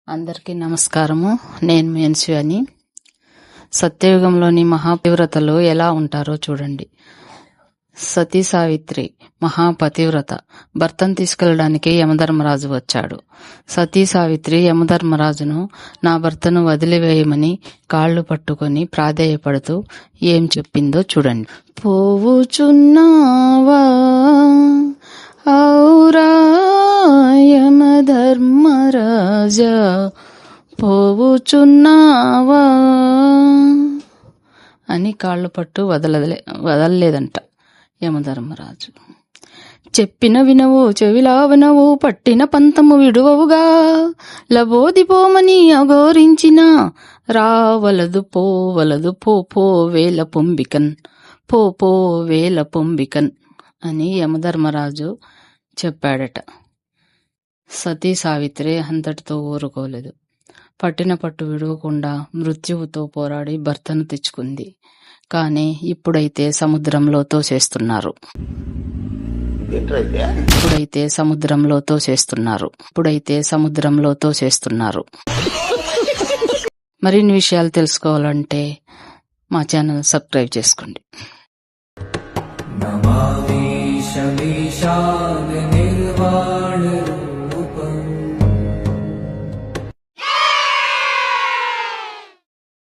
అందరికీ నమస్కారము. నేను మేన్సి అని. సత్యయుగంలోని మహాపతివ్రతలు ఎలా ఉంటారో చూడండి. సతీ సావిత్రి మహాపతివ్రత. భర్తను తీసుకెళ్లడానికి యమధర్మరాజు వచ్చాడు. సతీ సావిత్రి యమధర్మరాజును నా భర్తను వదిలివేయమని కాళ్లు పట్టుకొని ప్రాధేయపడుతూ ఏం చెప్పిందో చూడండి. పోవుచున్నావా ఔరా యమధర్మరాజా, పోవుచున్నావా అని కాళ్ళు పట్టు వదలలేదంట యమధర్మరాజు. చెప్పిన వినవు చెవిలా వినవు, పట్టిన పంతము విడువవుగా, లబోదిపోమని అఘోరించిన రావలదు పోవలదు పో వేల పొంబికన్, పో వేల పొంబికన్ అని యమధర్మరాజు చెప్పాడట. సతీ సావిత్రి అంతటితో ఊరుకోలేదు. పట్టిన పట్టు విడవకుండా మృత్యువుతో పోరాడి భర్తను తెచ్చుకుంది. కానీ ఇప్పుడైతే సముద్రంలో తోసేస్తున్నారు. మరిన్ని విషయాలు తెలుసుకోవాలంటే మా ఛానల్ సబ్స్క్రైబ్ చేసుకోండి. నమామి శమీశాన్ నిర్వాణ